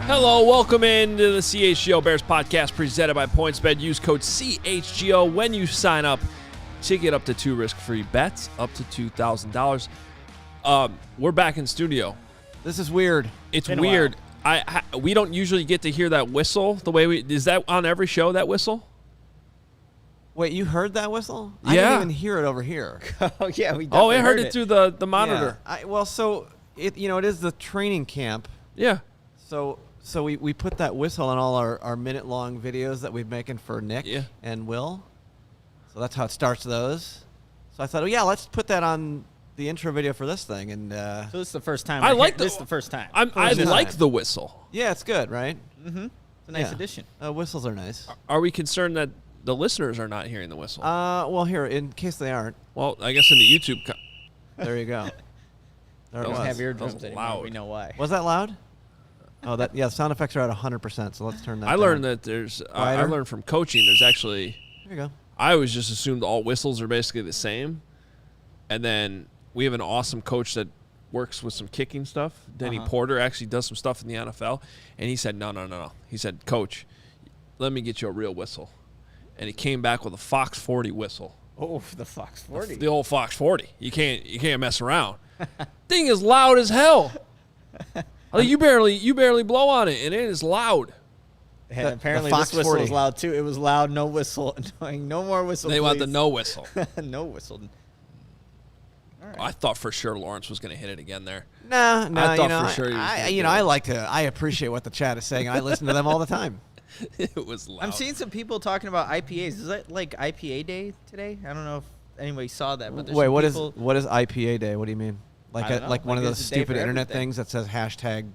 Hello, welcome into the CHGO Bears Podcast presented by PointsBet. Use code CHGO when you sign up to get up to 2 risk-free bets, up to $2,000. We're back in studio. This is weird. It's weird. We don't usually get to hear that whistle the way we. Is that on every show, that whistle? Wait, you heard that whistle? Yeah. I didn't even hear it over here. Oh, yeah, we I heard it through the monitor. Yeah. It is the training camp. Yeah. So we put that whistle on all our minute-long videos that we've making for Nick and Will. So that's how it starts those. So I thought, let's put that on the intro video for this thing. And so this is the first time. This is the first time. I like the whistle. Yeah, it's good, right? Mm-hmm. It's a nice addition. Whistles are nice. Are we concerned that the listeners are not hearing the whistle? Well, here, in case they aren't. Well, I guess in the YouTube. There you go. There it Don't was. have eardrums That was anymore. loud. We know why. Was that loud? Oh, sound effects are at 100%, so let's turn that I down. learned that there's. I learned from coaching. There's actually. There you go. I always just assumed all whistles are basically the same, and then we have an awesome coach that works with some kicking stuff. Denny Porter actually does some stuff in the NFL, and he said, no. He said, Coach, let me get you a real whistle, and he came back with a Fox 40 whistle. Oh, the Fox 40. The old Fox 40. You can't mess around. Thing is loud as hell. You barely blow on it, and it is loud. And apparently Fox this whistle 40. was loud too. It was loud, no whistle. No more whistle. They want the please. no whistle. No whistle. All right. I thought for sure Lawrence was going to hit it again there. No. I thought for sure he was I appreciate what the chat is saying. I listen to them all the time. It was loud. I'm seeing some people talking about IPAs. Is that like IPA day today? I don't know if anybody saw that. But Wait, what people, is IPA day? What do you mean? I don't know. Like one of Like those it's a day stupid for internet everything. things that says hashtag.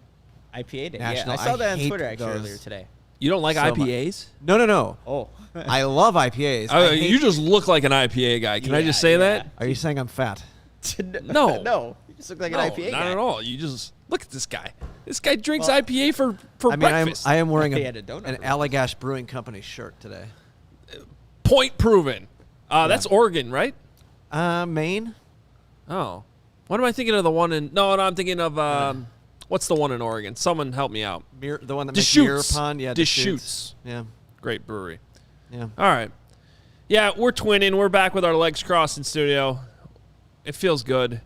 IPA day. National- Yeah, I saw that on hate Twitter actually those. earlier today. You don't like So much. IPAs? No. Oh. I love IPAs. You just look like an IPA guy. Can I just say that? Are you saying I'm fat? No. No. You just look like No, an IPA not guy. at all. You just look at this guy. This guy drinks IPA for breakfast. I am wearing He had a donut an for Allagash Brewing Company shirt today. Point proven. That's Oregon, right? Maine. Oh. What am I thinking of the one in... No, I'm thinking of... what's the one in Oregon? Someone help me out. The one that makes Deschutes. Mirror Pond. Yeah, Deschutes. Yeah. Great brewery. Yeah. All right. Yeah, we're twinning. We're back with our legs crossed in studio. It feels good.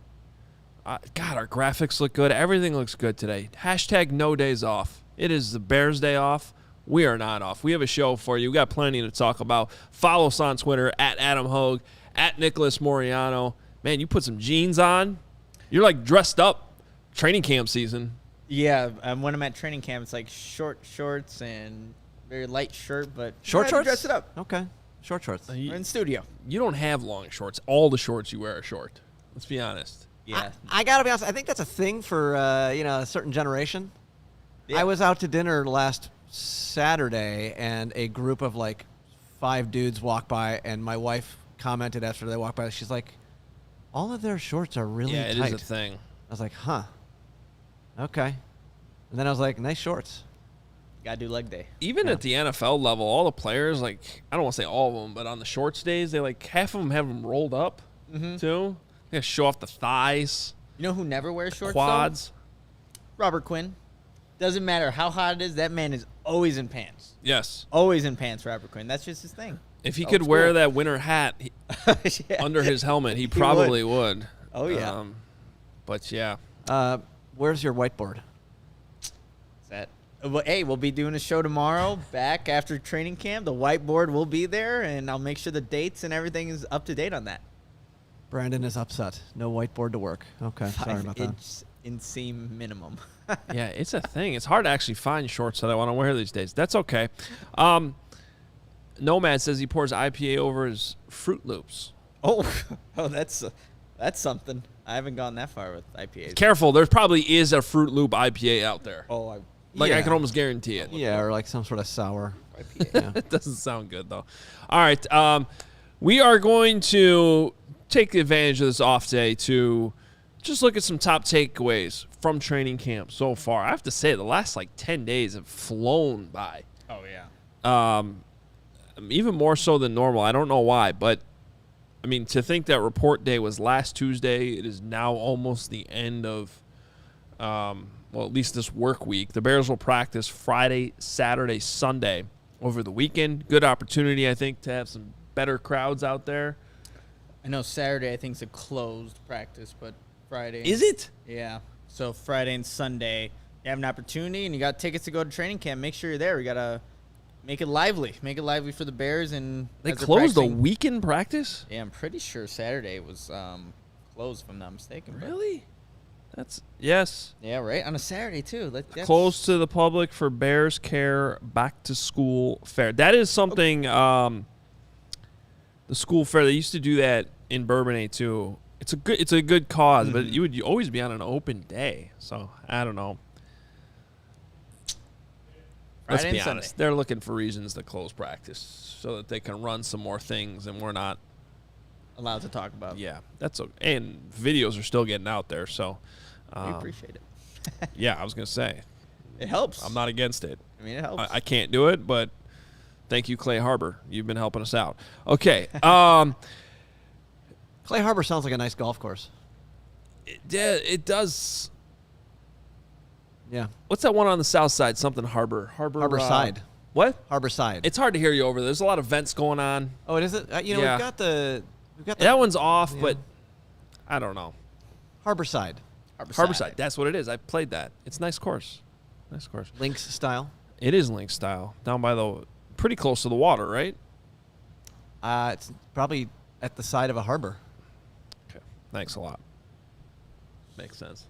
God, our graphics look good. Everything looks good today. Hashtag no days off. It is the Bears day off. We are not off. We have a show for you. We got plenty to talk about. Follow us on Twitter at Adam Hoge, at Nicholas Moreano. Man, you put some jeans on. You're like dressed up. Training camp season. Yeah, when I'm at training camp, it's like short shorts and very light shirt, but Short shorts. dress it up. Okay. Short shorts. We're in studio. You don't have long shorts. All the shorts you wear are short. Let's be honest. Yeah. I gotta be honest. I think that's a thing for a certain generation. Yeah. I was out to dinner last Saturday, and a group of like 5 dudes walked by, and my wife commented after they walked by. She's like, "All of their shorts are really Yeah, it tight." is a thing. I was like, "Huh, okay." And then I was like, "Nice shorts." Gotta do leg day. Even at the NFL level, all the players, like, I don't want to say all of them, but on the shorts days, they like half of them have them rolled up too. They show off the thighs, You know who never wears shorts? quads. Though? Robert Quinn. Doesn't matter how hot it is, that man is always in pants. Yes. Always in pants, Robert Quinn. That's just his thing. If he Old could wear school. that winter hat Yeah. under his helmet, he probably would. Oh, yeah. But yeah. Where's your whiteboard? That. Well, hey, we'll be doing a show tomorrow back after training camp. The whiteboard will be there, and I'll make sure the dates and everything is up to date on that. Brandon is upset. No whiteboard to work. Okay, sorry about that. 5-inch inseam minimum. Yeah, it's a thing. It's hard to actually find shorts that I want to wear these days. That's okay. Nomad says he pours IPA over his Fruit Loops. Oh, that's something. I haven't gone that far with IPAs. Careful, there probably is a Fruit Loop IPA out there. Oh, I can almost guarantee it. Yeah, or like some sort of sour. IPA. It doesn't sound good, though. All right. We are going to take advantage of this off day to just look at some top takeaways from training camp so far. I have to say, the last, 10 days have flown by. Oh, yeah. Even more so than normal. I don't know why, but, to think that report day was last Tuesday, it is now almost the end of, at least this work week. The Bears will practice Friday, Saturday, Sunday over the weekend. Good opportunity, I think, to have some better crowds out there. I know Saturday, I think, is a closed practice, but Friday. Is it? Yeah. So Friday and Sunday, you have an opportunity, and you got tickets to go to training camp. Make sure you're there. We got to make it lively. Make it lively for the Bears. And they closed the weekend practice? Yeah, I'm pretty sure Saturday was closed, if I'm not mistaken. Really? Yes. Yeah, right. On a Saturday, too. Closed to the public for Bears Care Back to School Fair. That is something, the school fair, they used to do that in Bourbonnais, too. It's a good cause, but you would always be on an open day. So, I don't know. Let's be honest. They're looking for reasons to close practice so that they can run some more things, and we're not allowed to talk about. Yeah, that's okay. And videos are still getting out there, so we appreciate it. Yeah, I was gonna say it helps. I'm not against it. It helps. I can't do it, but thank you, Clay Harbor. You've been helping us out. Okay. Clay Harbor sounds like a nice golf course. It does. Yeah. What's that one on the south side? Something Harbor Side. What? Harbor Side. It's hard to hear you over there. There's a lot of vents going on. Oh, it is it? Yeah. We've got the that one's off, but I don't know. Harbor Side. Harbor Side. That's what it is. I played that. It's a nice course. Nice course. Links style. It is links style. Down by pretty close to the water, right? It's probably at the side of a harbor. Okay. Thanks a lot. Makes sense.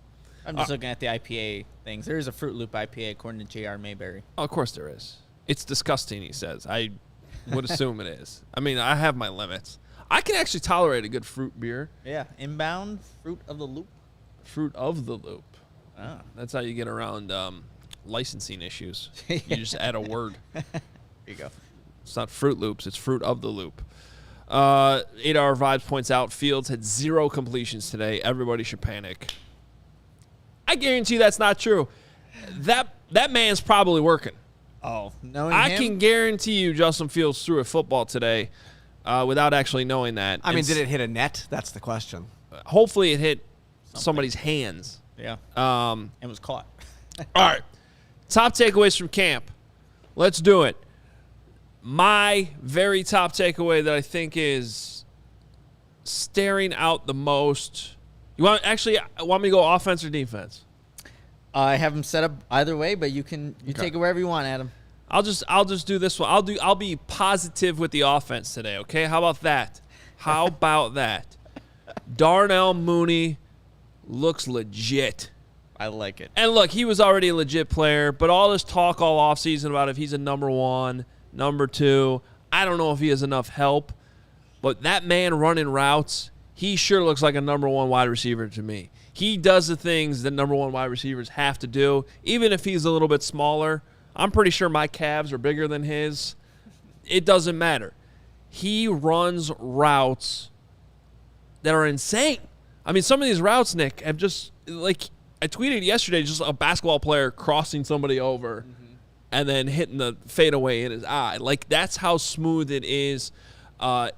I'm just looking at the IPA things. There is a Fruit Loop IPA according to J.R. Mayberry. Oh, of course there is. It's disgusting, he says. I would assume it is. I have my limits. I can actually tolerate a good fruit beer. Yeah. Inbound Fruit of the Loop. Fruit of the Loop. Ah. That's how you get around licensing issues. You just add a word. There you go. It's not Fruit Loops. It's Fruit of the Loop. 8-Hour Vibes points out Fields had 0 completions today. Everybody should panic. I guarantee that's not true. That man's probably working. Oh, knowing I him? can guarantee you Justin Fields threw a football today without actually knowing that. Did it hit a net? That's the question. Hopefully it hit somebody's hands. Yeah. And was caught. All right. Top takeaways from camp. Let's do it. My very top takeaway that I think is staring out the most. You want me to go offense or defense? I have them set up either way, but you take it wherever you want, Adam. I'll just do this one. I'll be positive with the offense today, okay? How about that? How about that? Darnell Mooney looks legit. I like it. And look, he was already a legit player, but all this talk all offseason about if he's a number 1, number 2, I don't know if he has enough help. But that man running routes, he sure looks like a number 1 wide receiver to me. He does the things that number 1 wide receivers have to do, even if he's a little bit smaller. I'm pretty sure my calves are bigger than his. It doesn't matter. He runs routes that are insane. Some of these routes, Nick, have just, I tweeted yesterday, just a basketball player crossing somebody over and then hitting the fadeaway in his eye. That's how smooth it is. I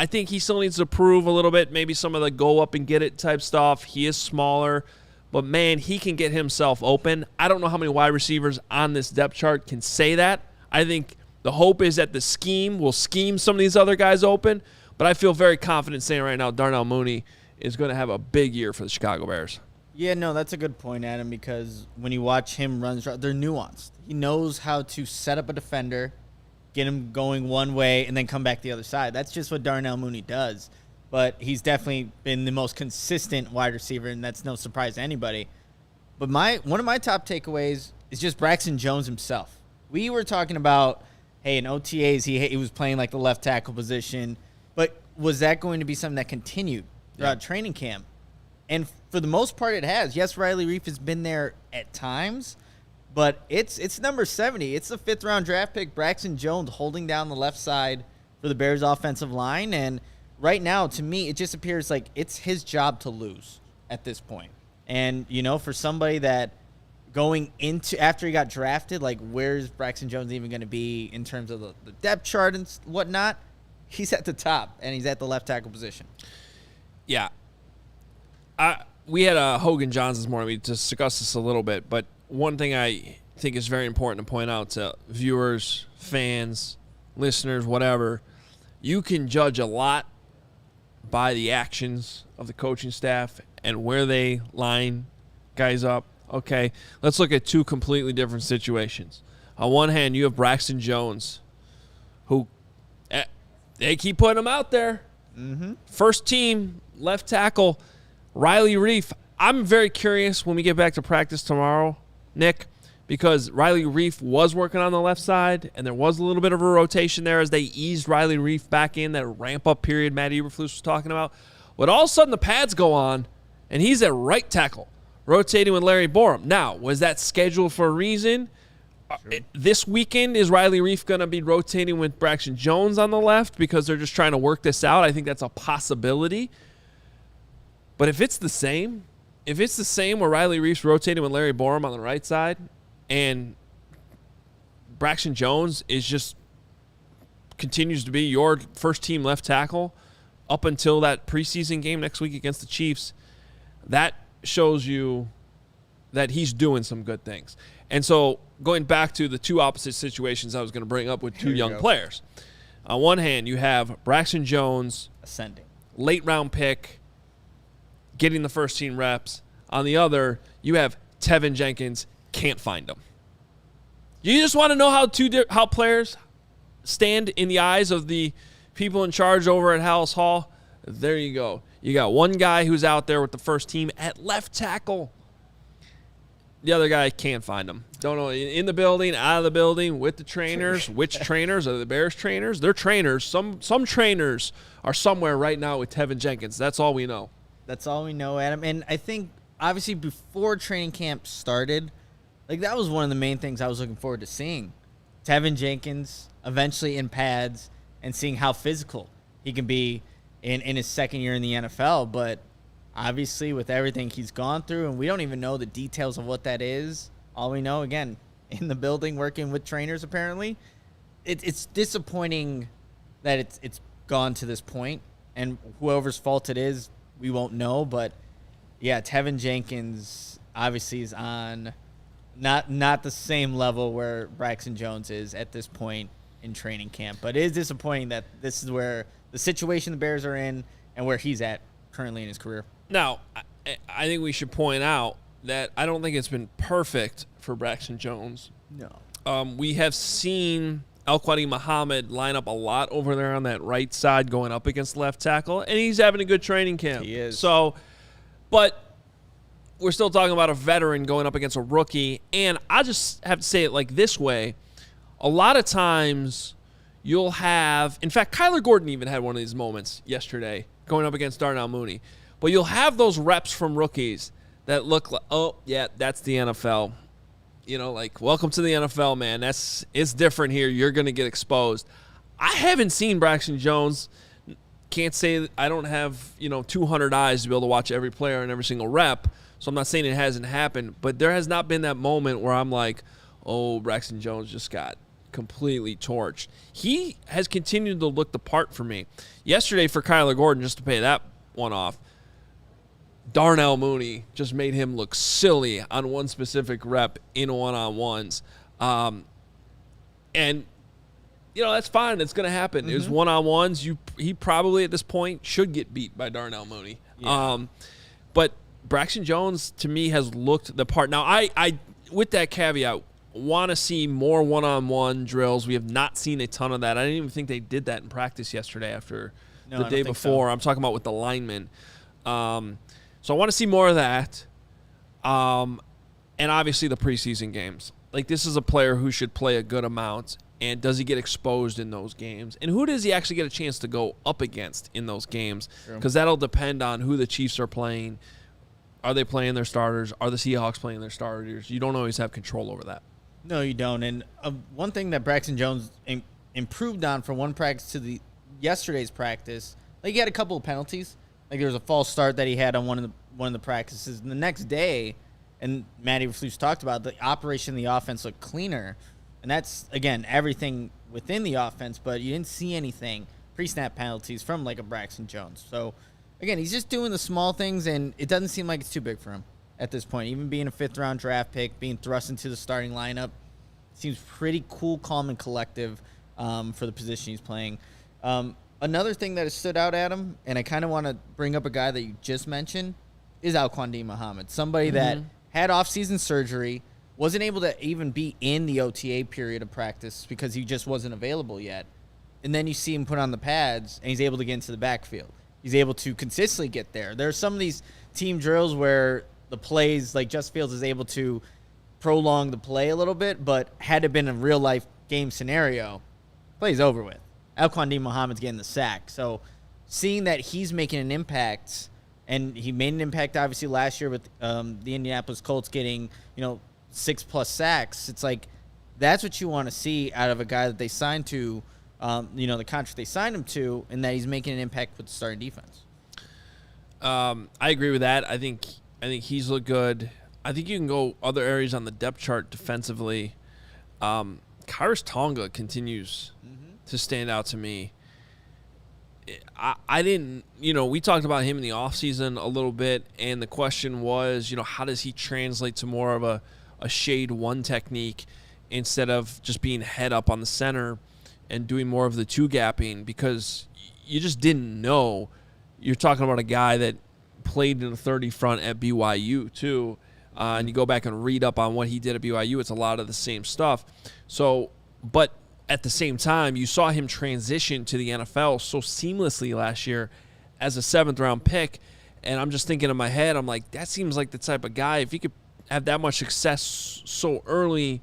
think he still needs to prove a little bit, maybe some of the go up and get it type stuff. He is smaller, but man, he can get himself open. I don't know how many wide receivers on this depth chart can say that. I think the hope is that the scheme will scheme some of these other guys open, but I feel very confident saying right now Darnell Mooney is going to have a big year for the Chicago Bears. Yeah, no, that's a good point, Adam, because when you watch him run, they're nuanced. He knows how to set up a defender, get him going one way, and then come back the other side. That's just what Darnell Mooney does. But he's definitely been the most consistent wide receiver, and that's no surprise to anybody. But one of my top takeaways is just Braxton Jones himself. We were talking about, hey, in OTAs, he was playing like the left tackle position. But was that going to be something that continued throughout training camp? And for the most part, it has. Yes, Riley Reiff has been there at times, but it's number 70. It's the 5th-round draft pick, Braxton Jones, holding down the left side for the Bears' offensive line. And right now, to me, it just appears like it's his job to lose at this point. And, for somebody that going into after he got drafted, like where's Braxton Jones even going to be in terms of the depth chart and whatnot? He's at the top, and he's at the left tackle position. Yeah. We had a Hoge and Johns this morning. We discussed this a little bit, but one thing I think is very important to point out to viewers, fans, listeners, whatever, you can judge a lot by the actions of the coaching staff and where they line guys up. Okay, let's look at 2 completely different situations. On one hand, you have Braxton Jones, who they keep putting him out there. Mm-hmm. First team, left tackle, Riley Reiff. I'm very curious when we get back to practice tomorrow, Nick, because Riley Reiff was working on the left side, and there was a little bit of a rotation there as they eased Riley Reiff back in, that ramp-up period Matt Eberflus was talking about. But all of a sudden the pads go on, and he's at right tackle, rotating with Larry Borum. Now, was that scheduled for a reason? Sure. This weekend, is Riley Reiff going to be rotating with Braxton Jones on the left because they're just trying to work this out? I think that's a possibility. But if it's the same where Riley Reiff's rotating with Larry Borum on the right side and Braxton Jones continues to be your first team left tackle up until that preseason game next week against the Chiefs, that shows you that he's doing some good things. And so going back to the 2 opposite situations I was going to bring up with 2 young players. On one hand, you have Braxton Jones, ascending, late round pick, getting the first team reps. On the other, you have Tevin Jenkins, can't find him. You just want to know how players stand in the eyes of the people in charge over at Halas Hall? There you go. You got one guy who's out there with the first team at left tackle. The other guy can't find him. Don't know, in the building, out of the building, with the trainers. Which trainers? Are the Bears trainers? They're trainers. Some trainers are somewhere right now with Tevin Jenkins. That's all we know. That's all we know, Adam. And I think, obviously, before training camp started, like that was one of the main things I was looking forward to seeing. Tevin Jenkins eventually in pads and seeing how physical he can be in his second year in the NFL. But obviously, with everything he's gone through, and we don't even know the details of what that is. All we know, again, in the building working with trainers, apparently, it's disappointing that it's gone to this point. And whoever's fault it is, we won't know. But, yeah, Tevin Jenkins obviously is on not the same level where Braxton Jones is at this point in training camp. But it is disappointing that this is where the situation the Bears are in and where he's at currently in his career. Now, I think we should point out that I don't think it's been perfect for Braxton Jones. No. We have seen Al-Quadi Muhammad line up a lot over there on that right side going up against left tackle, and he's having a good training camp. He is. So, but we're still talking about a veteran going up against a rookie, and I just have to say it like this way. A lot of times you'll have, in fact, Kyler Gordon even had one of these moments yesterday going up against Darnell Mooney. But you'll have those reps from rookies that look like, oh, yeah, that's the NFL. You know, like, welcome to the NFL, man. It's different here. You're going to get exposed. I haven't seen Braxton Jones. Can't say I don't have, 200 eyes to be able to watch every player and every single rep. So I'm not saying it hasn't happened. But there has not been that moment where I'm like, oh, Braxton Jones just got completely torched. He has continued to look the part for me. Yesterday for Kyler Gordon, just to pay that one off, Darnell Mooney just made him look silly on one specific rep in one-on-ones. And, that's fine. It's going to happen. Mm-hmm. It was one-on-ones. He probably at this point should get beat by Darnell Mooney. Yeah. But Braxton Jones, to me, has looked the part. Now, I with that caveat, want to see more one-on-one drills. We have not seen a ton of that. I didn't even think they did that in practice yesterday after the day before. So. I'm talking about with the linemen. So I want to see more of that. And obviously the preseason games. like this is a player who should play a good amount, and does he get exposed in those games? And who does he actually get a chance to go up against in those games? Because that'll depend on who the Chiefs are playing. Are they playing their starters? Are the Seahawks playing their starters? You don't always have control over that. No, you don't. And one thing that Braxton Jones improved on from one practice to yesterday's practice, like he had a couple of penalties. Like there was a false start that he had on one of the practices. And the next day, and Matt Eberflus talked about, the operation of the offense looked cleaner. And that's, again, everything within the offense, but you didn't see anything, pre-snap penalties from like a Braxton Jones. So, again, he's just doing the small things, and it doesn't seem like it's too big for him at this point. Even being a fifth-round draft pick, being thrust into the starting lineup, seems pretty cool, calm, and collective for the position he's playing. Another thing that has stood out at him, and I kind of want to bring up a guy that you just mentioned, is Alquandine Muhammad, somebody that had off-season surgery, wasn't able to even be in the OTA period of practice because he just wasn't available yet. And then you see him put on the pads, and he's able to get into the backfield. He's able to consistently get there. There are some of these team drills where the plays, like Justin Fields is able to prolong the play a little bit, but had it been a real-life game scenario, play's over with. Alquandine Muhammad's getting the sack. So seeing that he's making an impact, and he made an impact obviously last year with the Indianapolis Colts getting, 6+ sacks. It's like that's what you want to see out of a guy that they signed to, the contract they signed him to, and that he's making an impact with the starting defense. I agree with that. I think he's looked good. I think you can go other areas on the depth chart defensively. Khyiris Tonga continues to stand out to me. I didn't, we talked about him in the offseason a little bit, and the question was, how does he translate to more of a shade one technique instead of just being head up on the center and doing more of the two gapping, because you just didn't know. You're talking about a guy that played in the 30 front at BYU too, and you go back and read up on what he did at BYU, it's a lot of the same stuff. So, but at the same time, you saw him transition to the NFL so seamlessly last year as a 7th-round pick, and I'm just thinking in my head, I'm like, that seems like the type of guy, if he could have that much success so early,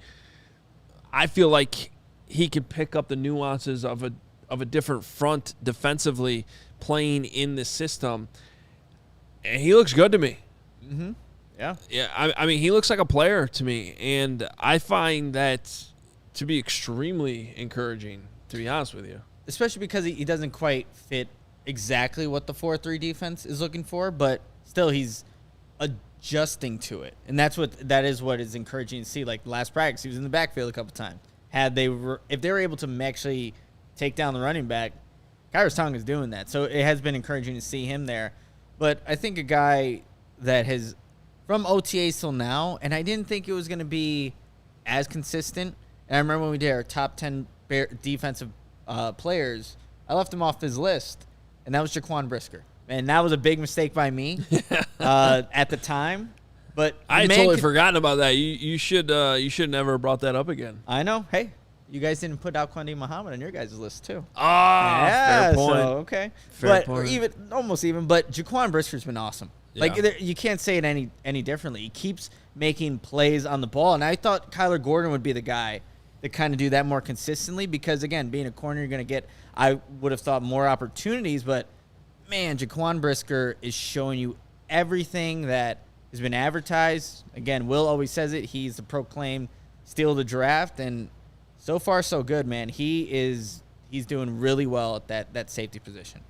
I feel like he could pick up the nuances of a different front defensively playing in this system, and he looks good to me. Mm-hmm. Yeah. Yeah, I mean, he looks like a player to me, and I find that to be extremely encouraging, to be honest with you. Especially because he doesn't quite fit exactly what the 4-3 defense is looking for, but still he's adjusting to it. And that is what is encouraging to see. Like last practice, he was in the backfield a couple times. If they were able to actually take down the running back, Khyiris Tonga is doing that. So it has been encouraging to see him there. But I think a guy that has, from OTAs till now, and I didn't think it was going to be as consistent. And I remember when we did our top 10 defensive players, I left him off his list, and that was Jaquan Brisker. And that was a big mistake by me at the time. But I had totally forgotten about that. You should never have brought that up again. I know. Hey, you guys didn't put Alquandine Muhammad on your guys' list too. Yeah, fair point. So, okay. Fair point. Even almost even. But Jaquan Brisker's been awesome. Yeah. Like you can't say it any differently. He keeps making plays on the ball, and I thought Kyler Gordon would be the guy to kind of do that more consistently because, again, being a corner, you're going to get, I would have thought, more opportunities. But, man, Jaquan Brisker is showing you everything that has been advertised. Again, Will always says it. He's the proclaimed steal of the draft, and so far so good, man. He's doing really well at that safety position.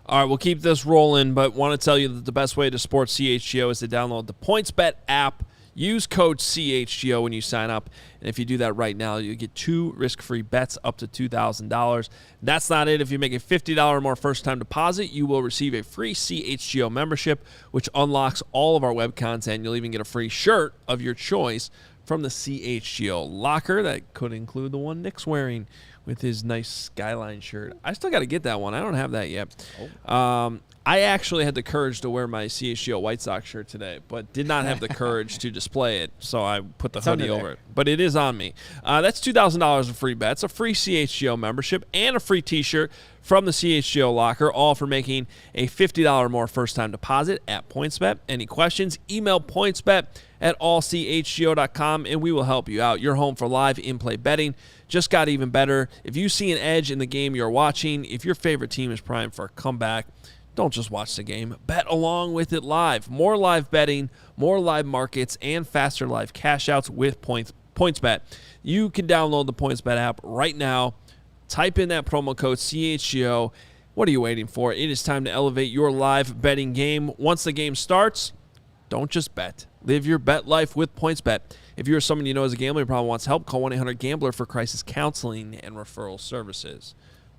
All right, we'll keep this rolling, but want to tell you that the best way to support CHGO is to download the PointsBet app. Use code CHGO when you sign up, and if you do that right now, you get 2 risk-free bets up to $2,000. That's not it. If you make a $50 or more first-time deposit, you will receive a free CHGO membership, which unlocks all of our web content. You'll even get a free shirt of your choice from the CHGO locker. That could include the one Nick's wearing with his nice Skyline shirt. I still got to get that one. I don't have that yet. I actually had the courage to wear my CHGO White Sox shirt today, but did not have the courage to display it, so I put the hoodie over it. But it is on me. That's $2,000 of free bets, a free CHGO membership, and a free T-shirt from the CHGO locker, all for making a $50 or more first-time deposit at PointsBet. Any questions? Email PointsBet at allchgo.com, and we will help you out. Your home for live in-play betting just got even better. If you see an edge in the game you're watching, if your favorite team is primed for a comeback, don't just watch the game. Bet along with it live. More live betting, more live markets, and faster live cash outs with PointsBet. You can download the PointsBet app right now. Type in that promo code CHGO. What are you waiting for? It is time to elevate your live betting game. Once the game starts, don't just bet. Live your bet life with PointsBet. If you're someone you know has a gambling problem wants help, call 1-800-GAMBLER for crisis counseling and referral services.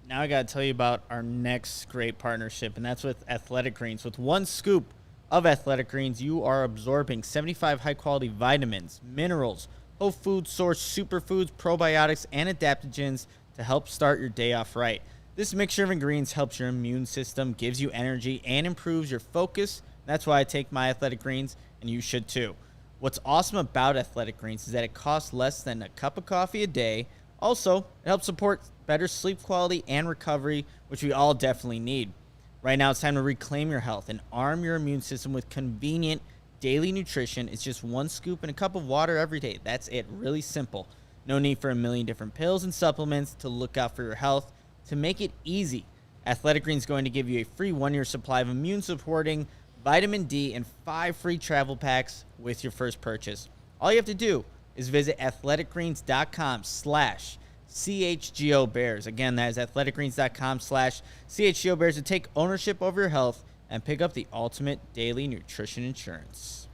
Now I got to tell you about our next great partnership, and that's with Athletic Greens. With one scoop of Athletic Greens, you are absorbing 75 high-quality vitamins, minerals, whole food source superfoods, probiotics, and adaptogens to help start your day off right. This mixture of ingredients helps your immune system, gives you energy, and improves your focus. That's why I take my Athletic Greens, and you should too. What's awesome about Athletic Greens is that it costs less than a cup of coffee a day. Also, it helps support better sleep quality and recovery, which we all definitely need. Right now, it's time to reclaim your health and arm your immune system with convenient daily nutrition. It's just one scoop and a cup of water every day. That's it. Really simple. No need for a million different pills and supplements to look out for your health. To make it easy, Athletic Greens is going to give you a free 1-year supply of immune-supporting vitamin D and 5 free travel packs with your first purchase. All you have to do is visit athleticgreens.com/CHGO Bears. Again, that is athleticgreens.com/CHGO Bears to take ownership over your health and pick up the ultimate daily nutrition insurance.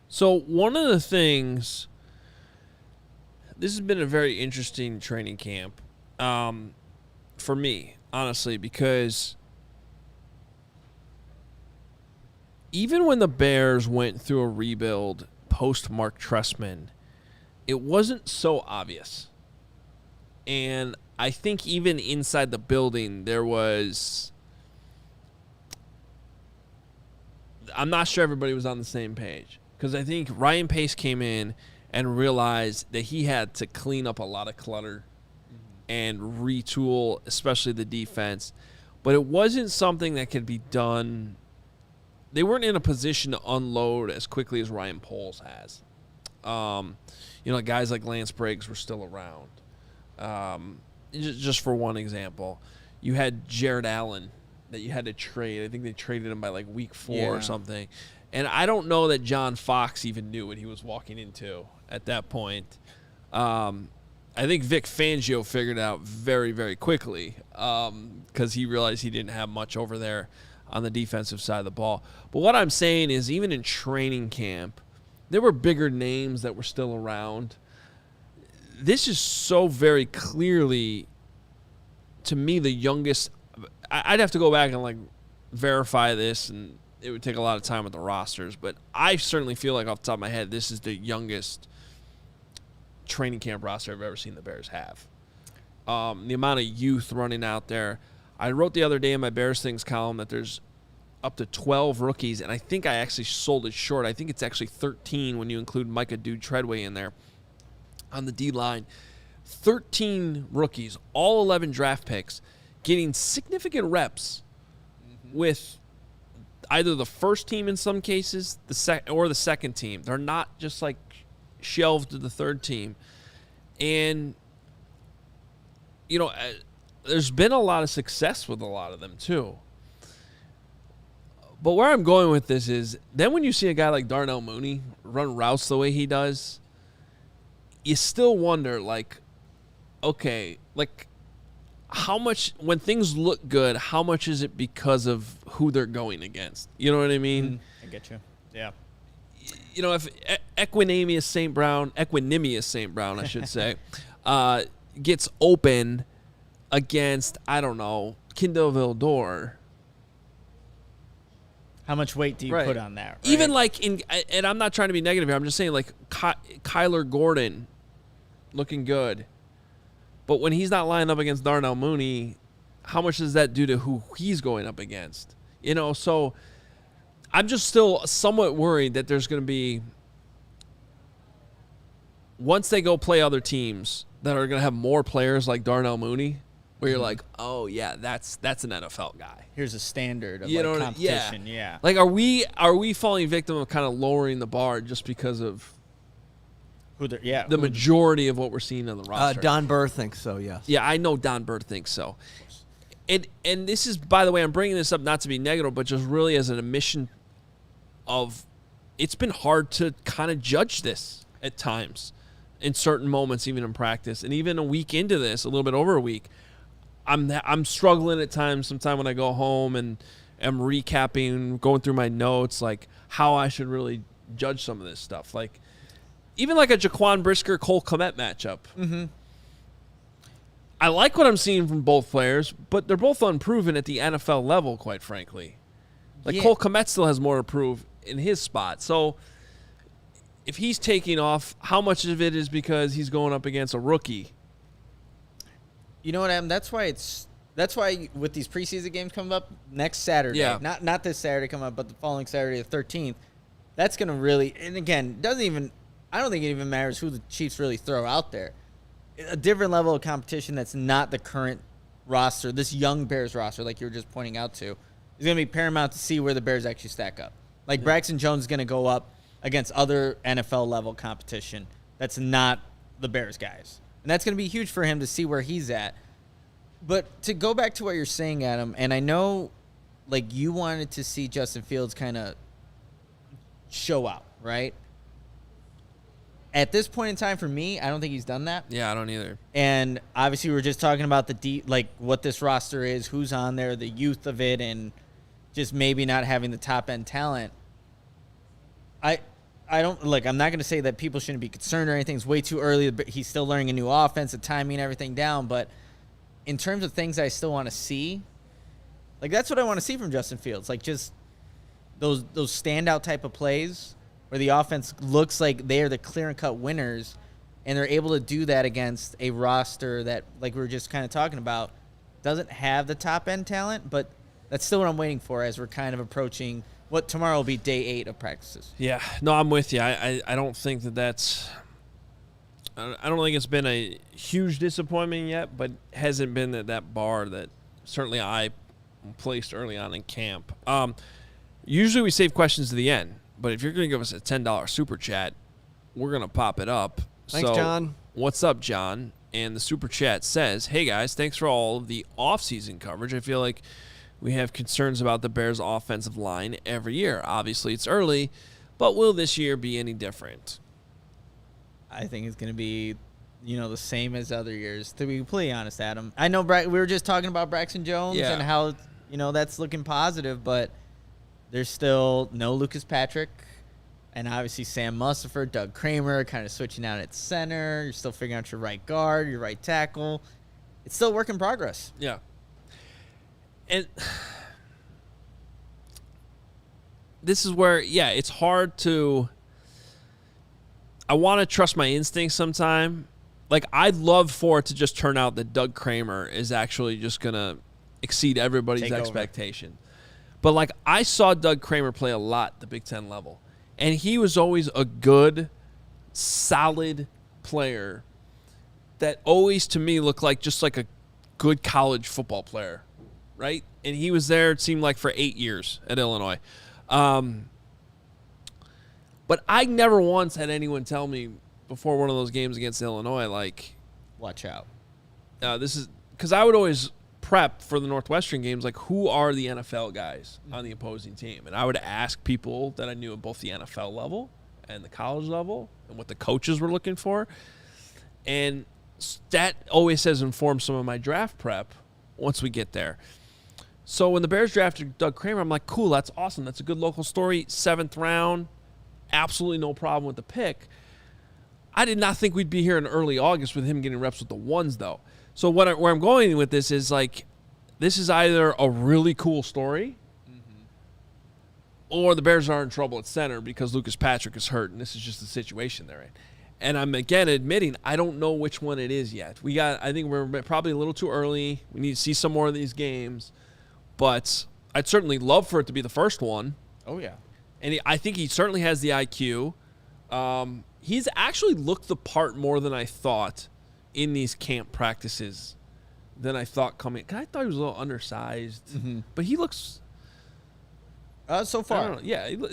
So one of the things, this has been a very interesting training camp for me, honestly, because even when the Bears went through a rebuild post Mark Trestman, it wasn't so obvious. And I think even inside the building, there was, I'm not sure everybody was on the same page. Because I think Ryan Pace came in and realized that he had to clean up a lot of clutter and retool, especially the defense. But it wasn't something that could be done. They weren't in a position to unload as quickly as Ryan Poles has. Guys like Lance Briggs were still around. Just for one example, you had Jared Allen that you had to trade. I think they traded him by like week 4 or something. And I don't know that John Fox even knew what he was walking into at that point. I think Vic Fangio figured it out very, very quickly because he realized he didn't have much over there on the defensive side of the ball. But what I'm saying is even in training camp, there were bigger names that were still around. This is so very clearly, to me, the youngest. I'd have to go back and verify this, and it would take a lot of time with the rosters. But I certainly feel like off the top of my head, this is the youngest training camp roster I've ever seen the Bears have. The amount of youth running out there. I wrote the other day in my Bears Things column that there's up to 12 rookies, and I think I actually sold it short. I think it's actually 13 when you include Micah Dude Treadway in there on the D-line. 13 rookies, all 11 draft picks, getting significant reps with either the first team in some cases, or the second team. They're not just shelved to the third team. And, there's been a lot of success with a lot of them too. But where I'm going with this is, then when you see a guy like Darnell Mooney run routes the way he does, you still wonder, how much, when things look good, how much is it because of who they're going against? You know what I mean? I get you. Yeah. If Equinemius St. Brown, I should say, gets open against, I don't know, Kindle Vildor. How much weight do you put on that? Right? Even and I'm not trying to be negative here. I'm just saying Kyler Gordon looking good. But when he's not lining up against Darnell Mooney, how much does that do to who he's going up against? So I'm just still somewhat worried that there's going to be, once they go play other teams that are going to have more players like Darnell Mooney, where you're like, oh yeah, that's an NFL guy. Here's a standard of You know, competition. Yeah. Like, are we falling victim of kind of lowering the bar just because of the majority of what we're seeing on the roster? Don Burr thinks so, yes. Yeah, I know Don Burr thinks so. And this is, by the way, I'm bringing this up not to be negative, but just really as an admission of it's been hard to kind of judge this at times in certain moments, even in practice. And even a week into this, a little bit over a week, I'm struggling at times sometime when I go home and am recapping, going through my notes, like how I should really judge some of this stuff. Like, even like a Jaquan Brisker-Cole Kmet matchup. Mm-hmm. I like what I'm seeing from both players, but they're both unproven at the NFL level, quite frankly. Like, Cole Kmet still has more to prove in his spot. So if he's taking off, how much of it is because he's going up against a rookie? You know what, Adam? That's why with these preseason games coming up next Saturday, not this Saturday coming up, but the following Saturday, the 13th, that's going to really, and again, I don't think it even matters who the Chiefs really throw out there. A different level of competition that's not the current roster, this young Bears roster, like you were just pointing out to, is going to be paramount to see where the Bears actually stack up. Like, Braxton Jones is going to go up against other NFL-level competition that's not the Bears guys. And that's going to be huge for him to see where he's at. But to go back to what you're saying, Adam, and I know, like, you wanted to see Justin Fields kind of show out, right? At this point in time, for me, I don't think he's done that. Yeah, I don't either. And obviously, we were just talking about what this roster is, who's on there, the youth of it, and just maybe not having the top-end talent. I'm not going to say that people shouldn't be concerned or anything. It's way too early. But he's still learning a new offense, the timing, everything down. But in terms of things I still want to see, like, that's what I want to see from Justin Fields. Like, just those standout type of plays where the offense looks like they are the clear-and-cut winners, and they're able to do that against a roster that, like we were just kind of talking about, doesn't have the top-end talent, but that's still what I'm waiting for as we're kind of approaching what tomorrow will be day 8 of practices. Yeah, no, I'm with you. I don't think that's – I don't think it's been a huge disappointment yet, but hasn't been at that bar that certainly I placed early on in camp. Usually we save questions to the end. But if you're going to give us a $10 super chat, we're going to pop it up. Thanks, John. What's up, John? And the super chat says, hey, guys, thanks for all of the off-season coverage. I feel like we have concerns about the Bears' offensive line every year. Obviously, it's early, but will this year be any different? I think it's going to be, the same as other years, to be completely honest, Adam. I know we were just talking about Braxton Jones and how, that's looking positive, but there's still no Lucas Patrick, and obviously Sam Mustipher, Doug Kramer kind of switching out at center. You're still figuring out your right guard, your right tackle. It's still a work in progress. Yeah. And this is where, it's hard to – I want to trust my instincts sometime. Like, I'd love for it to just turn out that Doug Kramer is actually just going to exceed everybody's expectation. But, like, I saw Doug Kramer play a lot at the Big Ten level, and he was always a good, solid player that always, to me, looked like just like a good college football player, right? And he was there, it seemed like, for 8 years at Illinois. But I never once had anyone tell me before one of those games against Illinois, like, watch out. This is – because I would always – prep for the Northwestern games, like, who are the NFL guys on the opposing team? And I would ask people that I knew at both the NFL level and the college level and what the coaches were looking for. And that always has informed some of my draft prep once we get there. So when the Bears drafted Doug Kramer, I'm like, cool, that's awesome. That's a good local story. 7th round, absolutely no problem with the pick. I did not think we'd be here in early August with him getting reps with the ones, though. So where I'm going with this is, like, this is either a really cool story or the Bears are in trouble at center because Lucas Patrick is hurt, and this is just the situation they're in. And I'm, again, admitting I don't know which one it is yet. I think we're probably a little too early. We need to see some more of these games. But I'd certainly love for it to be the first one. Oh, yeah. And I think he certainly has the IQ. He's actually looked the part more than I thought in these camp practices than I thought coming. 'Cause I thought he was a little undersized, but he looks. So far,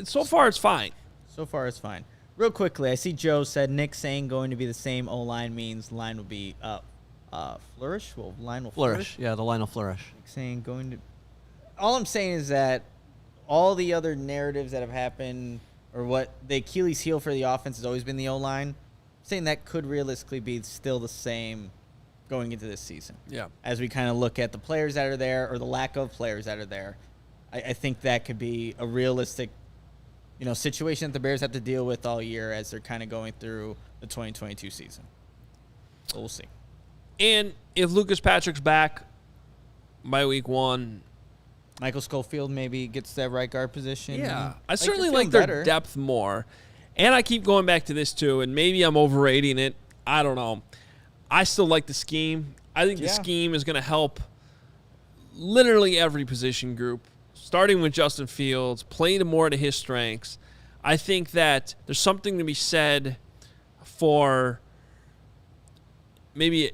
so far it's fine. So far it's fine. Real quickly, I see Joe said Nick saying going to be the same O-line means line will be flourish. Well, line will flourish. Yeah, the line will flourish. Nick saying going to. All I'm saying is that all the other narratives that have happened, or what the Achilles heel for the offense has always been the O-line. I'm saying that could realistically be still the same going into this season. Yeah. As we kind of look at the players that are there, or the lack of players that are there, I think that could be a realistic, situation that the Bears have to deal with all year as they're kind of going through the 2022 season. So we'll see. And if Lucas Patrick's back by week 1, Michael Schofield maybe gets that right guard position. Yeah, I certainly like their depth more. And I keep going back to this too, and maybe I'm overrating it. I don't know. I still like the scheme. I think the scheme is going to help literally every position group, starting with Justin Fields, playing more to his strengths. I think that there's something to be said for maybe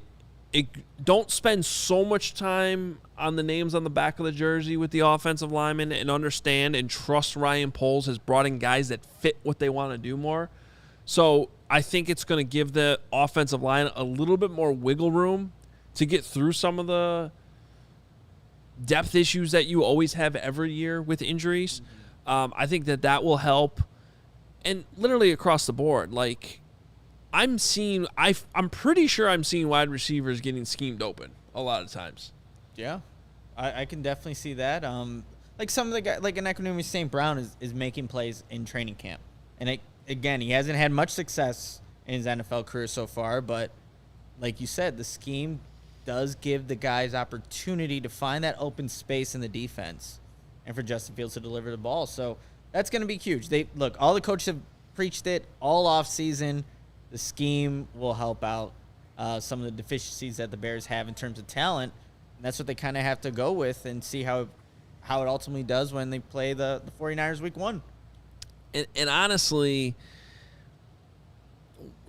don't spend so much time on the names on the back of the jersey with the offensive linemen, and understand and trust Ryan Poles has brought in guys that fit what they want to do more. So I think it's going to give the offensive line a little bit more wiggle room to get through some of the depth issues that you always have every year with injuries. I think that will help. And literally across the board, like I'm pretty sure I'm seeing wide receivers getting schemed open a lot of times. Yeah, I can definitely see that. Like some of the guys, like an Equinemius St. Brown is making plays in training camp. And again, he hasn't had much success in his NFL career so far, but like you said, the scheme does give the guys opportunity to find that open space in the defense and for Justin Fields to deliver the ball. So that's going to be huge. All the coaches have preached it all off season. The scheme will help out some of the deficiencies that the Bears have in terms of talent. And that's what they kind of have to go with and see how it ultimately does when they play the 49ers week 1. And honestly,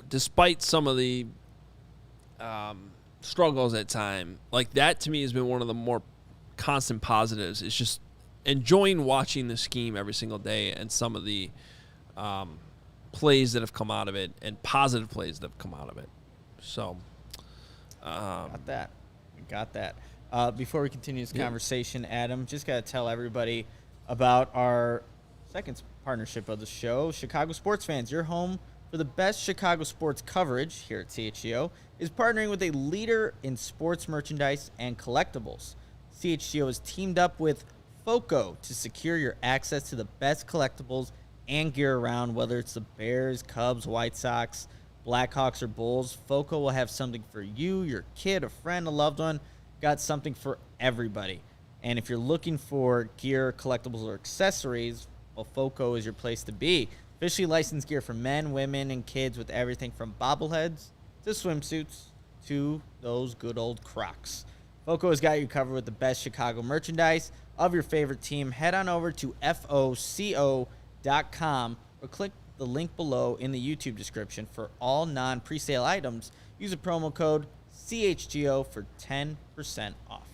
despite some of the struggles at time, like that to me has been one of the more constant positives. It's just enjoying watching the scheme every single day and some of the plays that have come out of it and positive plays that have come out of it. So, got that. Before we continue this conversation, Adam, just got to tell everybody about our second partnership of the show. Chicago sports fans, your home for the best Chicago sports coverage here at CHGO is partnering with a leader in sports merchandise and collectibles. CHGO has teamed up with FOCO to secure your access to the best collectibles and gear around, whether it's the Bears, Cubs, White Sox, Blackhawks, or Bulls. FOCO will have something for you, your kid, a friend, a loved one. Got something for everybody. And if you're looking for gear, collectibles, or accessories, well, FOCO is your place to be. Officially licensed gear for men, women, and kids with everything from bobbleheads to swimsuits to those good old Crocs. FOCO has got you covered with the best Chicago merchandise of your favorite team. Head on over to FOCO.com or click the link below in the YouTube description for all non-presale items. Use a promo code CHGO for 10% off.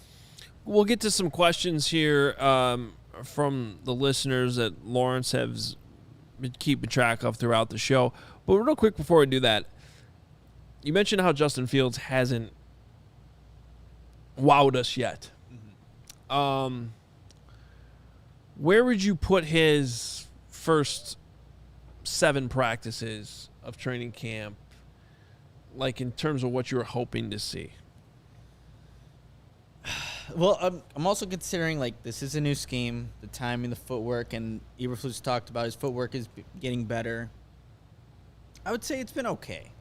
We'll get to some questions here from the listeners that Lawrence has been keeping track of throughout the show. But real quick before we do that, you mentioned how Justin Fields hasn't wowed us yet. Mm-hmm. Where would you put his first 7 practices of training camp, like in terms of what you were hoping to see? Well, I'm also considering, like, this is a new scheme, the timing, the footwork, and Eberflus talked about his footwork is getting better. I would say it's been okay.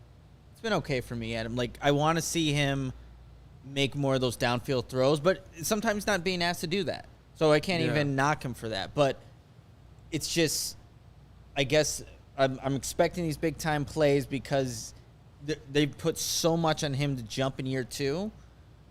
It's been okay for me, Adam. Like, I want to see him make more of those downfield throws, but sometimes not being asked to do that. So I can't even knock him for that. But it's just, I guess I'm expecting these big-time plays because they've put so much on him to jump in year 2.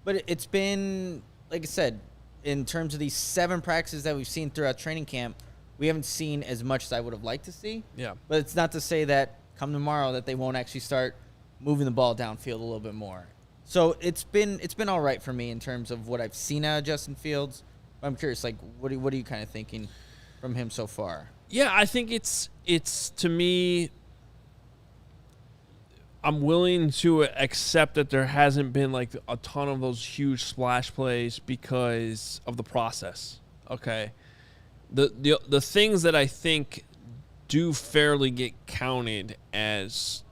But it's been, like I said, in terms of these 7 practices that we've seen throughout training camp, we haven't seen as much as I would have liked to see. Yeah. But it's not to say that come tomorrow that they won't actually start moving the ball downfield a little bit more. So it's been all right for me in terms of what I've seen out of Justin Fields. I'm curious, like, what are you kind of thinking from him so far? Yeah, I think it's to me, I'm willing to accept that there hasn't been like a ton of those huge splash plays because of the process. Okay. The things that I think do fairly get counted as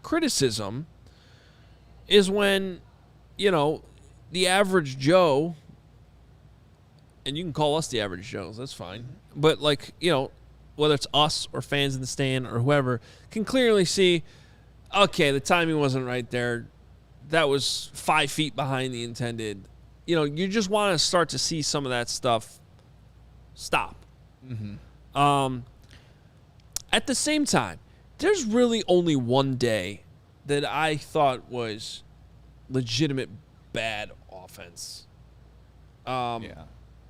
criticism is when, the average Joe, and you can call us the average Joes, that's fine. But whether it's us or fans in the stand or whoever, can clearly see, okay, the timing wasn't right there. That was 5 feet behind the intended. You just want to start to see some of that stuff stop. Mm-hmm. At the same time, there's really only one day that I thought was legitimate bad offense. Yeah.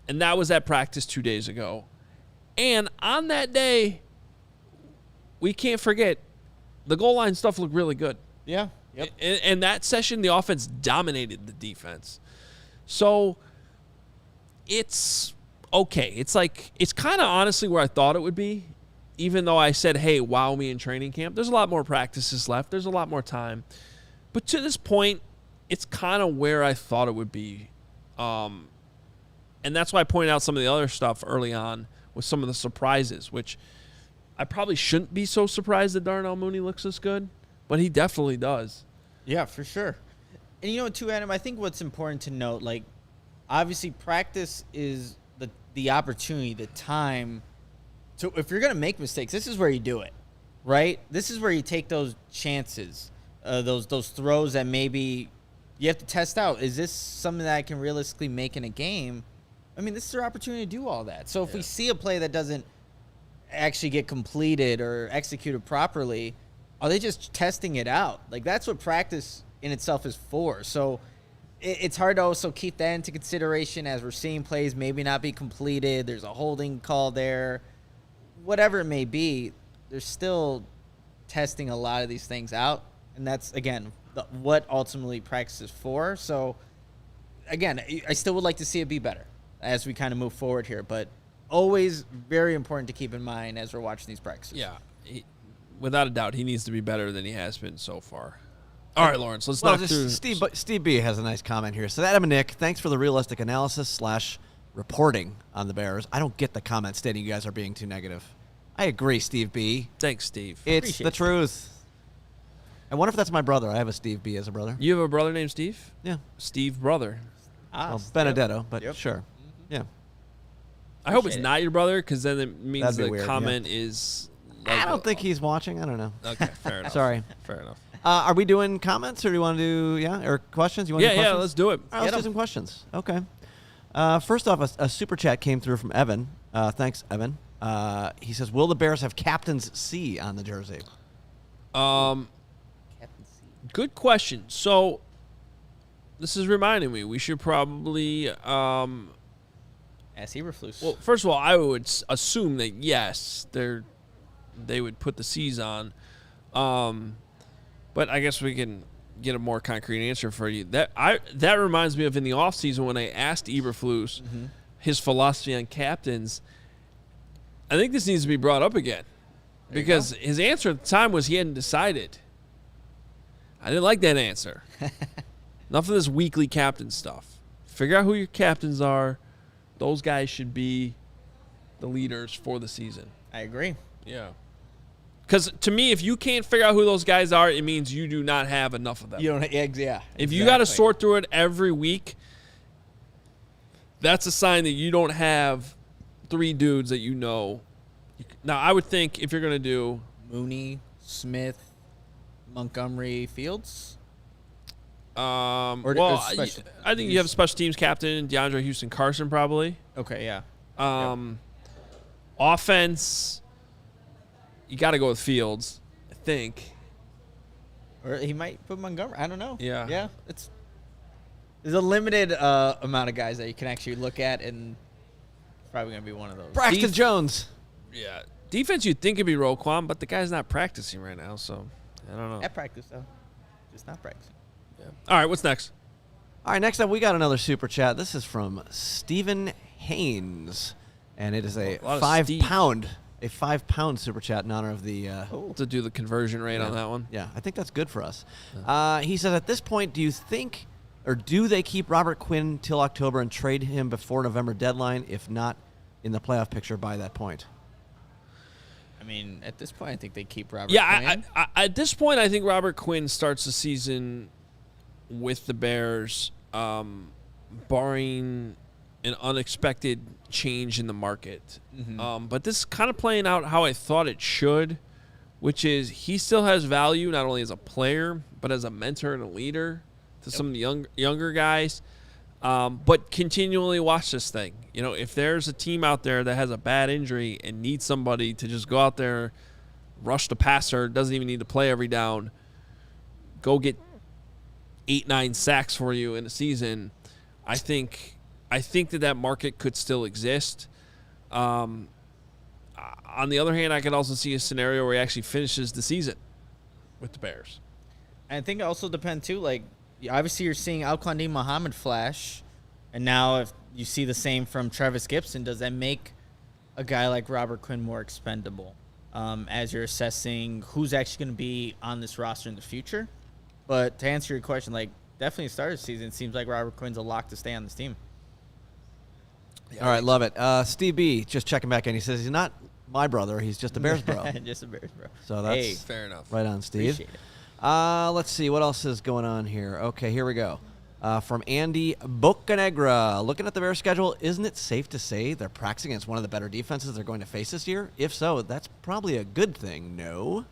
And that was at practice 2 days ago. And on that day, we can't forget, the goal line stuff looked really good. Yeah. Yep. And that session, the offense dominated the defense. So it's okay. It's kind of honestly where I thought it would be, even though I said, hey, wow me in training camp. There's a lot more practices left. There's a lot more time. But to this point, it's kind of where I thought it would be. And that's why I pointed out some of the other stuff early on with some of the surprises, which I probably shouldn't be so surprised that Darnell Mooney looks this good, but he definitely does. Yeah, for sure. And you know what, too, Adam? I think what's important to note, like, obviously practice is the opportunity, the time. So if you're going to make mistakes, this is where you do it, right? This is where you take those chances, those throws that maybe you have to test out. Is this something that I can realistically make in a game? I mean, this is their opportunity to do all that. So if we see a play that doesn't actually get completed or executed properly, are they just testing it out? Like, that's what practice in itself is for. So it's hard to also keep that into consideration as we're seeing plays maybe not be completed. There's a holding call there. Whatever it may be, they're still testing a lot of these things out. And that's, again, what ultimately practice is for. So, again, I still would like to see it be better as we kind of move forward here. But always very important to keep in mind as we're watching these practices. Yeah. Without a doubt, he needs to be better than he has been so far. All right, Lawrence, let's knock through. Steve B has a nice comment here. So Adam and Nick, thanks for the realistic analysis / reporting on the Bears. I don't get the comment stating you guys are being too negative. I agree, Steve B. Thanks, Steve. It's Appreciate the it. Truth. I wonder if that's my brother. I have a Steve B as a brother. You have a brother named Steve? Yeah. Steve brother. Well, Benedetto, but sure. Yeah. I hope it's Appreciate it. not your brother, because then it means That'd be the weird, comment is... like I don't think he's watching. I don't know. Okay, fair enough. Sorry. Fair enough. Are we doing comments, or do you want to do, or questions? You want to do questions? Let's do it. All right, let's do some questions. Okay. First off, a super chat came through from Evan. Thanks, Evan. He says, will the Bears have Captain's C on the jersey? Good question. So, this is reminding me, we should probably... As Eberflus. well, first of all, I would assume that, yes, they would put the C's on. But I guess we can get a more concrete answer for you. That reminds me of in the offseason when I asked Eberflus his philosophy on captains. I think this needs to be brought up again. Because his answer at the time was he hadn't decided. I didn't like that answer. Enough of this weekly captain stuff. Figure out who your captains are. Those guys should be the leaders for the season. I agree. Yeah. Because to me, if you can't figure out who those guys are, it means you do not have enough of them. You don't. Yeah. If you got to sort through it every week, that's a sign that you don't have 3 dudes that you know. Now, I would think if you're going to do Mooney, Smith, Montgomery, Fields. I think you have special teams captain DeAndre Houston Carson probably. Okay, yeah. Offense, you got to go with Fields, I think. Or he might put Montgomery. I don't know. Yeah. Yeah. There's a limited amount of guys that you can actually look at, and it's probably going to be one of those. Braxton Jones. Yeah. Defense, you'd think it'd be Roquan, but the guy's not practicing right now, so I don't know. At practice, though. Just not practicing. Yeah. All right, what's next? All right, next up, we got another super chat. This is from Stephen Haynes, and it is a 5-pound super chat in honor of the. To do the conversion rate on that one. Yeah, I think that's good for us. He says, at this point, do you think, or do they keep Robert Quinn till October and trade him before November deadline, if not in the playoff picture by that point? I mean, at this point, I think they keep Robert Quinn. I At this point, I think Robert Quinn starts the season with the Bears, barring an unexpected change in the market. Mm-hmm. But this is kind of playing out how I thought it should, which is he still has value not only as a player, but as a mentor and a leader to some of the younger guys. But continually watch this thing. You know, if there's a team out there that has a bad injury and needs somebody to just go out there, rush the passer, doesn't even need to play every down, go get 8-9 sacks for you in a season, I think that market could still exist. On the other hand, I could also see a scenario where he actually finishes the season with the Bears. And I think it also depends, too. Like, obviously, you're seeing Al-Quandim Muhammad flash. And now if you see the same from Travis Gibson, does that make a guy like Robert Quinn more expendable as you're assessing who's actually going to be on this roster in the future? But to answer your question, like, definitely start of the season, it seems like Robert Quinn's a lock to stay on this team. All right, love it. Steve B, just checking back in. He says he's not my brother. He's just a Bears bro. Just a Bears bro. So that's fair enough. Right on, Steve. Appreciate it. Let's see. What else is going on here? Okay, here we go. From Andy Bocanegra. Looking at the Bears schedule, isn't it safe to say they're practicing against one of the better defenses they're going to face this year? If so, that's probably a good thing, no?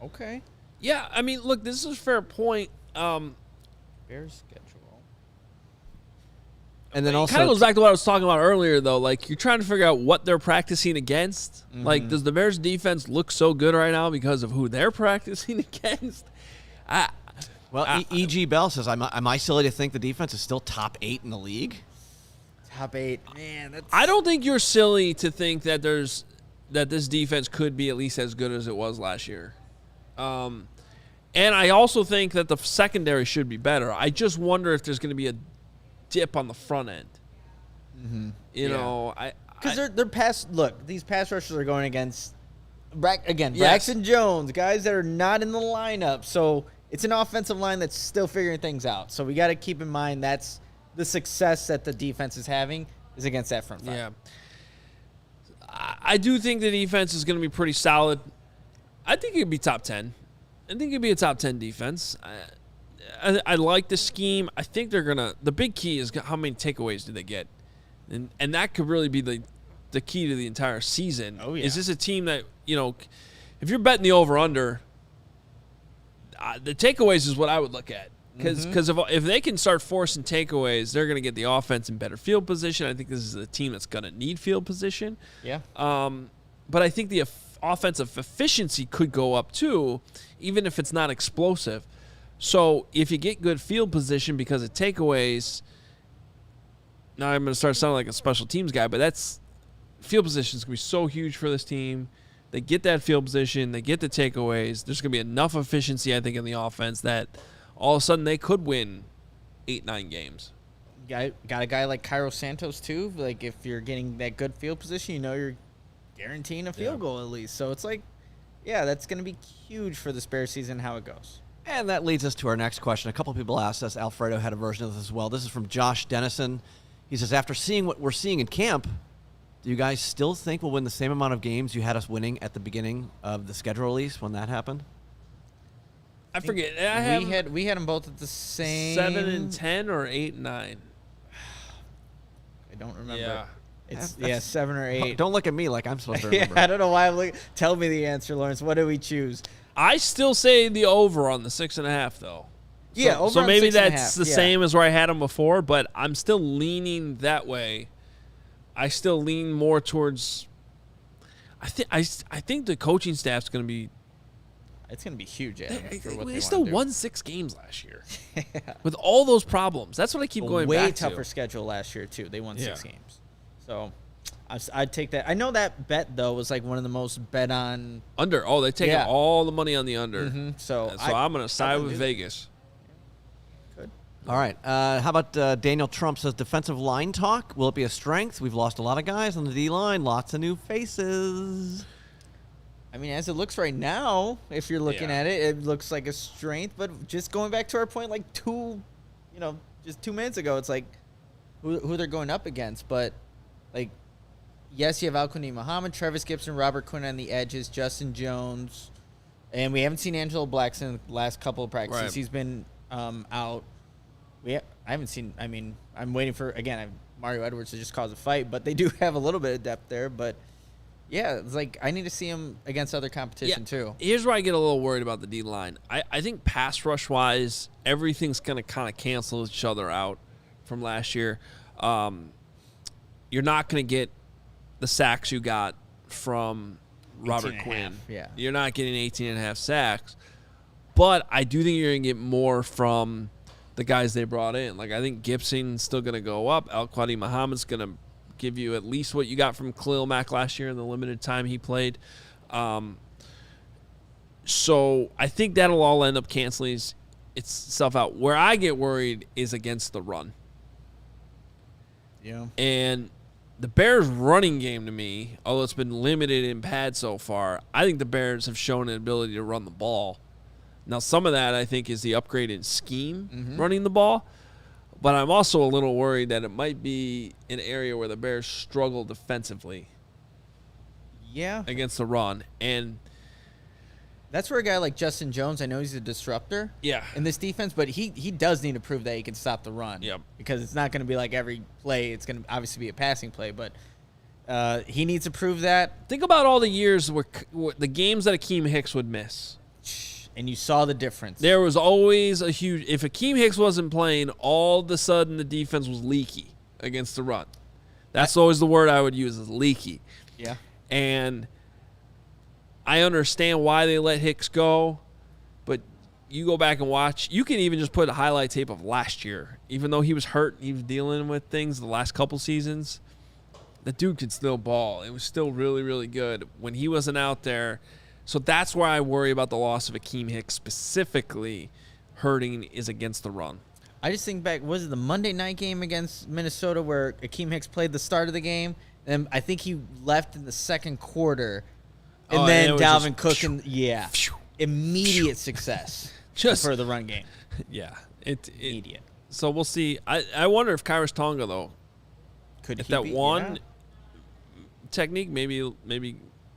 Okay. Yeah, I mean, look, this is a fair point. Bears schedule. And then also, it kind of goes back to what I was talking about earlier, though. Like, you're trying to figure out what they're practicing against. Mm-hmm. Like, does the Bears defense look so good right now because of who they're practicing against? E.G. Bell says, am I silly to think the defense is still top 8 in the league? Top 8. Man, that's... I don't think you're silly to think that this defense could be at least as good as it was last year. And I also think that the secondary should be better. I just wonder if there's going to be a dip on the front end. Mm-hmm. You know, because they're pass. Look, these pass rushers are going against Braxton Jones, guys that are not in the lineup. So it's an offensive line that's still figuring things out. So we got to keep in mind that's the success that the defense is having is against that front five. Yeah, I do think the defense is going to be pretty solid. I think it could be top 10. I think it'd be a top 10 defense. I like the scheme. I think they're gonna. The big key is how many takeaways do they get, and that could really be the key to the entire season. Oh yeah. Is this a team that, you know, if you're betting the over under, the takeaways is what I would look at because if they can start forcing takeaways, they're gonna get the offense in better field position. I think this is a team that's gonna need field position. Yeah. But I think the offensive efficiency could go up too, even if it's not explosive. So if you get good field position because of takeaways, now I'm going to start sounding like a special teams guy, but that's field position is going to be so huge for this team. They get that field position, they get the takeaways. There's going to be enough efficiency, I think, in the offense that all of a sudden they could win 8-9 games. Got a guy like Cairo Santos too. Like if you're getting that good field position, you know you're guaranteeing a field goal at least. So it's like, yeah, that's going to be huge for this Bears season. How it goes. And that leads us to our next question. A couple people asked us. Alfredo had a version of this as well. This is from Josh Dennison. He says, after seeing what we're seeing in camp, do you guys still think we'll win the same amount of games you had us winning at the beginning of the schedule release when that happened? I forget. We had them both at the same 7-10 or 8-9. I don't remember. Yeah. It's 7 or 8. Don't look at me like I'm supposed to remember. I don't know why I'm looking. Tell me the answer, Lawrence. What do we choose? I still say the over on the 6.5 though. Yeah, over so on maybe 6.5, that's the same as where I had them before, but I'm still leaning that way. I still lean more towards. I think the coaching staff's going to be. It's going to be huge. Adam, they still won 6 games last year with all those problems. That's what I keep going back to. Way tougher schedule last year too. They won 6 games, so I'd take that. I know that bet though was like one of the most bet on under. Oh, they take all the money on the under. Mm-hmm. So I'm going to side with Vegas. All right. How about Daniel Trump says defensive line talk? Will it be a strength? We've lost a lot of guys on the D-line. Lots of new faces. I mean, as it looks right now, if you're looking at it, it looks like a strength. But just going back to our point, like just 2 minutes ago, it's like who they're going up against. But, like, yes, you have Alquani Muhammad, Travis Gibson, Robert Quinn on the edges, Justin Jones. And we haven't seen Angelo Blackson in the last couple of practices. Right. He's been out. I haven't seen – I mean, I'm waiting for, again, Mario Edwards to just cause a fight. But they do have a little bit of depth there. But, yeah, it's like I need to see him against other competition too. Here's where I get a little worried about the D-line. I think pass rush-wise, everything's going to kind of cancel each other out from last year. You're not going to get the sacks you got from Robert Quinn. Yeah. You're not getting 18.5 sacks. But I do think you're going to get more from the guys they brought in. Like, I think Gibson's still going to go up. Alquani Muhammad's going to give you at least what you got from Khalil Mack last year in the limited time he played. So I think that'll all end up canceling itself out. Where I get worried is against the run. Yeah. And the Bears' running game to me, although it's been limited in pad so far, I think the Bears have shown an ability to run the ball. Now, some of that, I think, is the upgraded scheme running the ball. But I'm also a little worried that it might be an area where the Bears struggle defensively. Yeah. Against the run. And that's where a guy like Justin Jones, I know he's a disruptor in this defense, but he does need to prove that he can stop the run. Yep. Because it's not going to be like every play. It's going to obviously be a passing play, but he needs to prove that. Think about all the years where the games that Akeem Hicks would miss. And you saw the difference. There was always a huge – if Akeem Hicks wasn't playing, all of a sudden the defense was leaky against the run. That's always the word I would use, is leaky. Yeah. And I understand why they let Hicks go, but you go back and watch. You can even just put a highlight tape of last year. Even though he was hurt, he was dealing with things the last couple seasons, the dude could still ball. It was still really, really good when he wasn't out there. So that's where I worry about the loss of Akeem Hicks specifically hurting is against the run. I just think back, was it the Monday night game against Minnesota where Akeem Hicks played the start of the game? And I think he left in the second quarter. And then Dalvin Cook, immediate success for the run game. Yeah. Immediate. So we'll see. I wonder if Kairos Tonga, though, if that one technique, maybe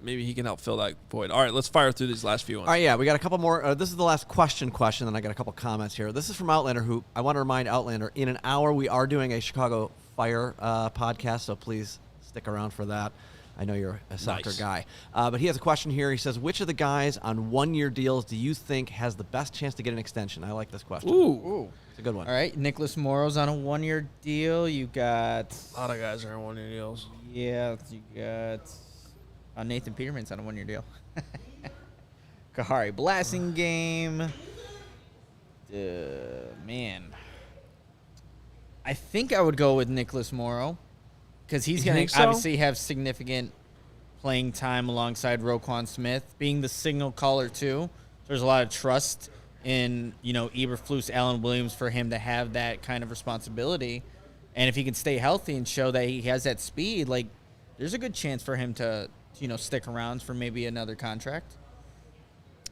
he can help fill that void. All right, let's fire through these last few ones. All right, yeah, we got a couple more. This is the last question, then I got a couple comments here. This is from Outlander, who I want to remind Outlander, in an hour we are doing a Chicago Fire podcast, so please stick around for that. I know you're a soccer guy. But he has a question here. He says, which of the guys on one-year deals do you think has the best chance to get an extension? I like this question. Ooh. It's a good one. All right, Nicholas Moreau's on a one-year deal. You got... A lot of guys are on one-year deals. Yeah, you got... Nathan Peterman's on a one-year deal. Kahari Blasingame. Man. I think I would go with Nicholas Morrow because he's going to obviously have significant playing time alongside Roquan Smith, being the signal caller too. There's a lot of trust in, Eberflus, Allen Williams for him to have that kind of responsibility. And if he can stay healthy and show that he has that speed, like there's a good chance for him to stick around for maybe another contract.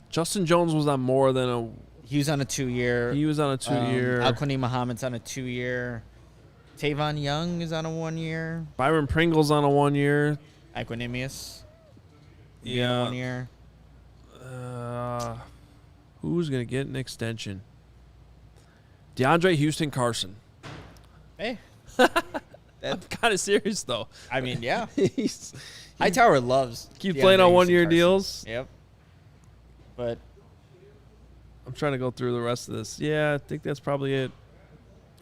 Justin Jones was on more than a... He was on a 2-year. Alquani Muhammad's on a 2-year. Tavon Young is on a 1-year. Byron Pringle's on a 1-year. Equanimous. Yeah. 1 year. Who's going to get an extension? DeAndre Houston Carson. Hey. I'm kind of serious, though. I mean, yeah. Hightower loves. Keep playing on one-year deals. Yep. But I'm trying to go through the rest of this. Yeah, I think that's probably it.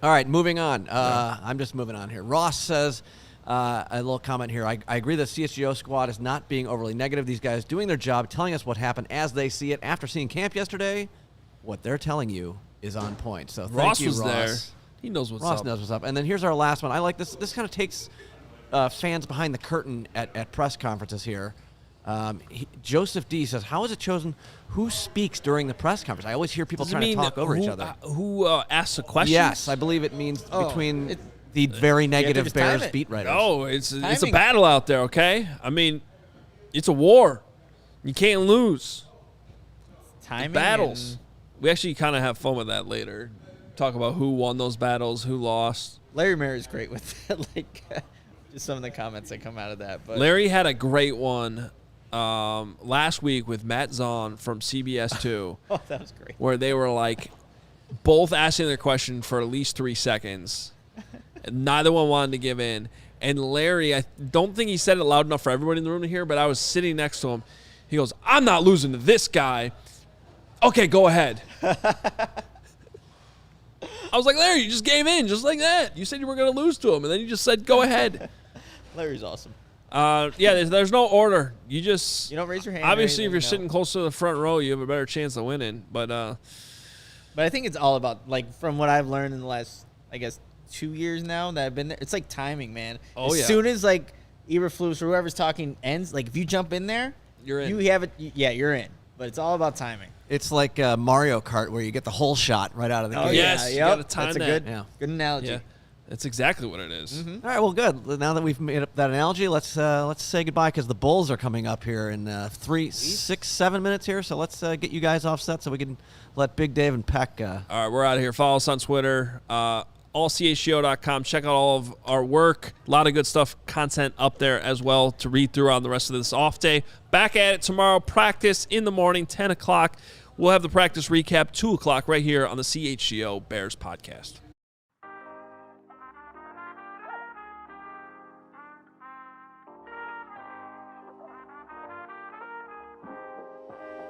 All right, moving on. I'm just moving on here. Ross says, a little comment here. I agree that CHGO squad is not being overly negative. These guys doing their job, telling us what happened as they see it. After seeing camp yesterday, what they're telling you is on point. So thank you, was Ross. there. He knows what's up. Ross knows what's up. And then here's our last one. I like this. This kind of takes fans behind the curtain at press conferences here. Joseph D says, how is it chosen who speaks during the press conference? I always hear people trying to talk over each other. Who asks the questions? Yes, I believe it means between the very negative Bears beat writers. Oh, it's a battle out there, okay? I mean, it's a war. You can't lose. Timing Battles. We actually kind of have fun with that later. Talk about who won those battles, who lost. Larry Mayer is great with that. Like, just some of the comments that come out of that. But Larry had a great one last week with Matt Zahn from CBS 2. Oh, that was great. Where they were like both asking their question for at least 3 seconds. Neither one wanted to give in. And Larry, I don't think he said it loud enough for everybody in the room to hear, but I was sitting next to him. He goes, I'm not losing to this guy. Okay, go ahead. I was like, Larry, you just gave in just like that. You said you were going to lose to him, and then you just said, go ahead. Larry's awesome. Yeah, there's no order. You don't raise your hand. Obviously, if you're sitting close to the front row, you have a better chance of winning. But I think it's all about, like, from what I've learned in the last, I guess, 2 years now that I've been there, it's like timing, man. As soon as, like, Eberflus or whoever's talking ends, like, if you jump in there, you're in. You have it. Yeah, you're in. But it's all about timing. It's like Mario Kart where you get the whole shot right out of the gate. Yes, you got to time That's that. good analogy. Yeah, that's exactly what it is. Mm-hmm. All right, well, good. Now that we've made up that analogy, let's say goodbye because the Bulls are coming up here in 3, 6, 7 minutes here. So let's get you guys off set so we can let Big Dave and Peck. All right, we're out of here. Follow us on Twitter. allchgo.com. Check out all of our work. A lot of good stuff, content up there as well to read through on the rest of this off day. Back at it tomorrow. Practice in the morning, 10 o'clock. We'll have the practice recap, 2 o'clock right here on the CHGO Bears Podcast.